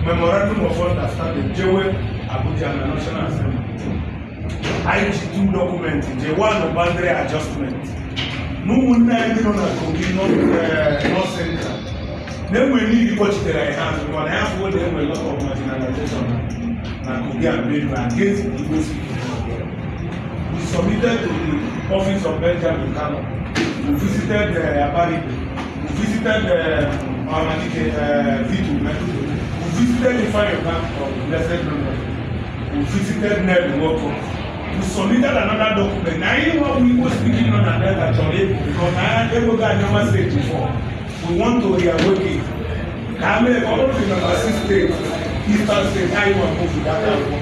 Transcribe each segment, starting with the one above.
Memorandum of Understanding, Jewe Abuja National Assembly. IG2 document, J1 boundary adjustment. No one time on a Kogi, not central. Then we need to watch the hands, we want to have what they have a lot of marginalization. And Kogi and Benue against the Igbo people. We submitted to the office of Benjamin Kano. We visited Abari. We visited Vitu. We visited the fire bank of Blessed Memory. We visited Ned Woko. We submitted another document. Now, you know what we were speaking on that actually, because I never said before. We want to reawaken. I mean, all of the number 6 states, Eastern State, I want to move to that level.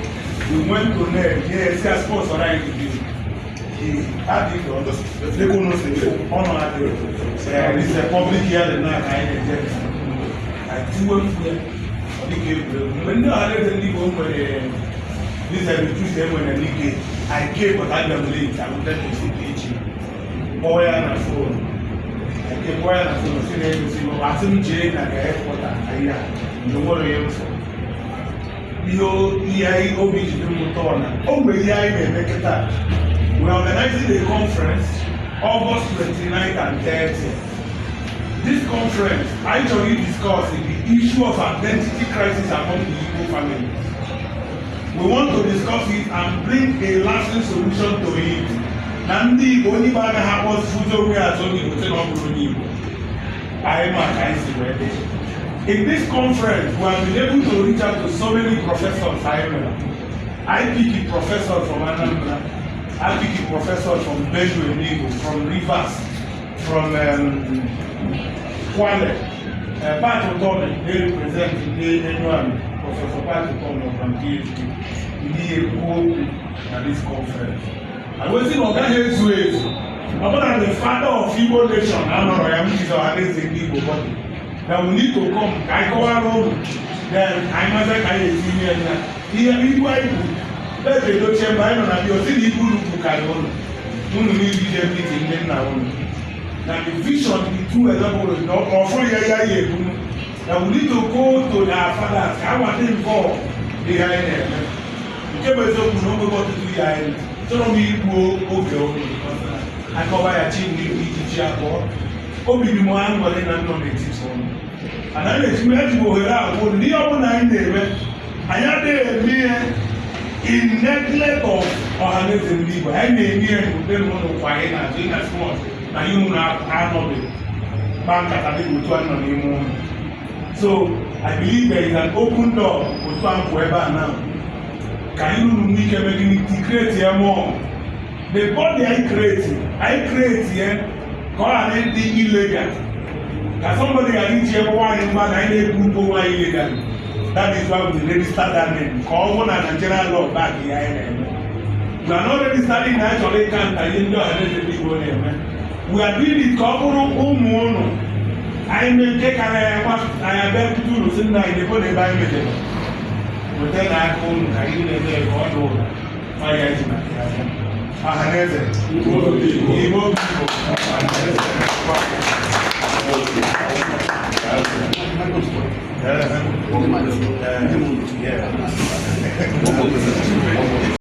We went to Ned, yes, he sponsored it. He had it on the honor. This is a public hearing now. I do want to. When I had the legal this is the Tuesday when I leak I came, but I don't late. I wanted to see teaching. Boy and a phone. I came boy and a phone. See, I see Jane at the airport. I know what I am for. You, EI, OBG, Mutona. Oh, we make it up. We're organizing a conference August 29th and 30th. this conference actually discussed the issue of identity crisis among the Igbo families. We want to discuss it and bring a lasting solution to it. Na ndị Igbo onye ba na ha kpọsịfụzi onwe ya azụ n'Igbo sị na ọ bụrụ onye Igbo. Anyị ma ka anyị si wee dị. In this conference, we have been able to reach out to so many professors. I pick a professor from Anambra, I pick a professor from Benue, from Rivers, from Kwale, Pat Otome, they represent anyone, Professor Pat Otome from PhD, at this conference. And we see Oga Ezuezu, about the father of Igbo nation, Anoro Yamikizo Adeze Igbo body. That we need to come, I go around, then I must say, I see here, Igbo, let's say, don't change by no, you're still Igbo to carry on. You need everything in now. Now, the vision, the two examples, or for that we need to go to their fathers, I want them for behind them. You can't be so good, no to do behind. So, don't be over, I cover a team with the board. Obi ni mo an wọlé na nnọọ n'etiti ọnụ. Ana na-eti eji ohere a bụ ndị ọbụla anyị na-eme anyị adịghị eme in neglect of ọhaneze ndị Igbo. Anyị na-eme ihe n'ụdị n'ụlọ kwa anyị na-azụ ịna smọt na ihe ụmụ na-anọghị kpa nkata dị otu a nọ n'ime ụlọ. So I believe there is an open door otu a mpụ ebe a now. Ka anyị ruru nwee ike eme gịnị to create ya more. The body I create here. Or anything illegal. That somebody can reach here one in man and they group over illegal. That is why we register that name. Call one and general law back here. We are not registering naturally can't we are doing it couple I may take I have been to do in the body by me. But then I come I didn't all my eyes. Ahaneze, Igbo people. Yeah.